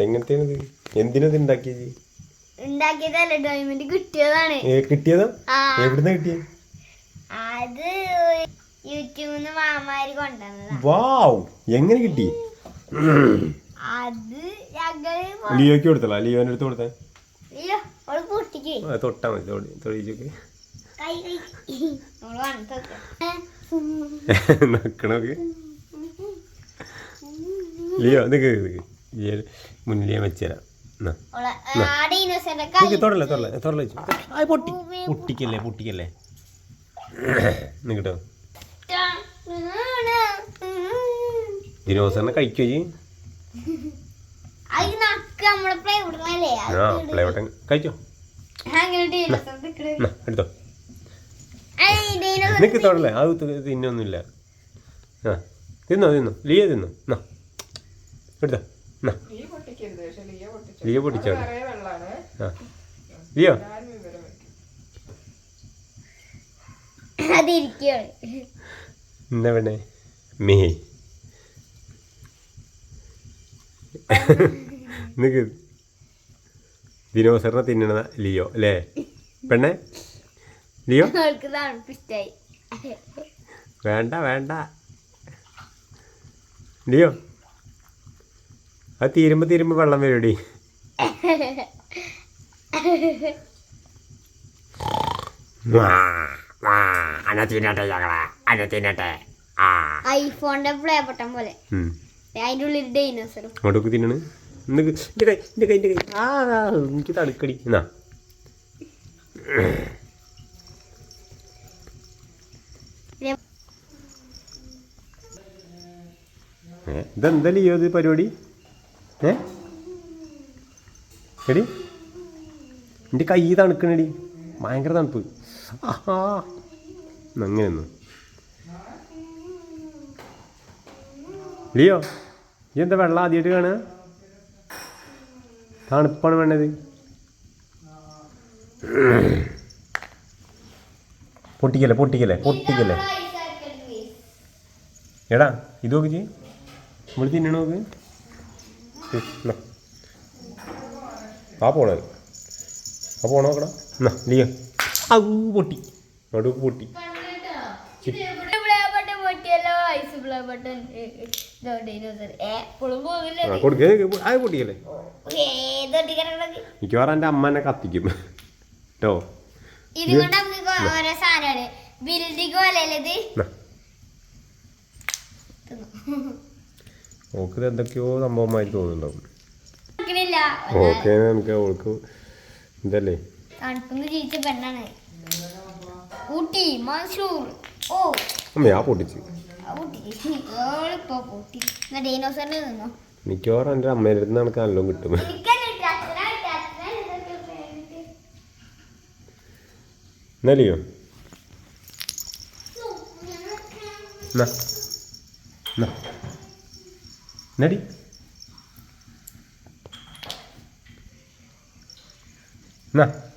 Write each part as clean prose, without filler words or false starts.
എങ്ങനത്തെയാണ് എന്തിനത് ഉണ്ടാക്കിയത്? ഉണ്ടാക്കിയതല്ല, ഡയമണ്ട് കിട്ടിയതാണ്. കിട്ടിയതാ? എവിടുന്നാ കിട്ടിയത്? അത് യൂട്യൂബിന്ന് മാമാര് കൊണ്ടുവന്നതാ. വാവ്, എങ്ങനെ കിട്ടി? അത് ലിയോക്ക് കൊടുത്തല്ല? ലിയോന്റെ അടുത്ത് കൊടുത്തേ? തൊട്ടാ മതി, തൊഴിച്ചൊക്കെ നക്കണോക്ക്. ലിയോ നിക്ക് മുന്നിലേ വെച്ചുതരാം. പൊട്ടിക്കല്ലേ നിക്കട്ടോ. ദിനോസറിനെ കഴിക്കോ ചെയ്യും? പ്ലേവട്ടൻ കഴിച്ചോ? എടുത്തോ. നിക്ക് തൊടല്ലേ, അത് തിന്നൊന്നുമില്ല. തിന്നോ ലിയോ തിന്നോ. എടുത്തോ. ലിയോ പൊട്ടിച്ചോ? ലിയോ എന്താ വേണ്ടേ? മേ നിക്ക് ദിനോസറിനെ തിന്നണ ലിയോ അല്ലേ പെണ്ണെ? ലിയോ വേണ്ട ലിയോ, അത് തീരുമ്പോ വെള്ളം വരുടി. ഐഫോണിന്റെ പ്ലേ ബട്ടൺ പോലെ അതിന്റെ ഉള്ളിൽ ഡൈനോസർ അങ്ങോട്ടൊക്കെ തിന്നണ്. എനിക്ക് തടുക്കടി. എന്നാ ഇതെന്താ ലിയോ ഇത് പരിപാടി? എടി എൻ്റെ കൈ തണുക്കണടി, ഭയങ്കര തണുപ്പ്. അങ്ങനെയൊന്നും ലിയോ, ഈ എന്താ വെള്ളം ആദ്യമായിട്ട് കാണുക? തണുപ്പാണ് വേണ്ടത്. പൊട്ടിക്കല്ലേ എടാ, ഇത് നോക്കി ചെയ്യും നമ്മൾ തിന്നണ നോക്ക്. പോണോക്കടാ. എന്നാ ലിയോ, പൊട്ടി നടുക്ക് പൊട്ടി. പൊട്ടിക്കല്ലേ? മിക്കവാറും എൻ്റെ അമ്മ എന്നെ കത്തിക്കും കേട്ടോ. ഓക്ക് എന്തൊക്കെയോ സംഭവമായി തോന്നുന്നുണ്ടാവും. ഓക്കെ, നമുക്ക് അവൾക്ക് ഇതല്ലേ അമ്മ ആ പൊട്ടിച്ച്. മിക്കവാറും എൻ്റെ അമ്മേൻ്റെ അടുത്ത് നിന്ന് എനിക്ക് നല്ലോണം കിട്ടും. എന്നല്ലയോ നടി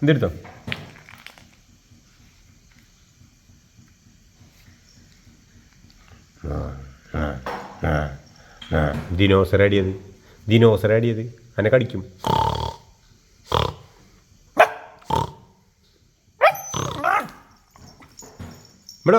ഇതെടുത്തോ. ദിനോസർ അടിയത് എന്നെ കടിക്കും. ഇവിടെ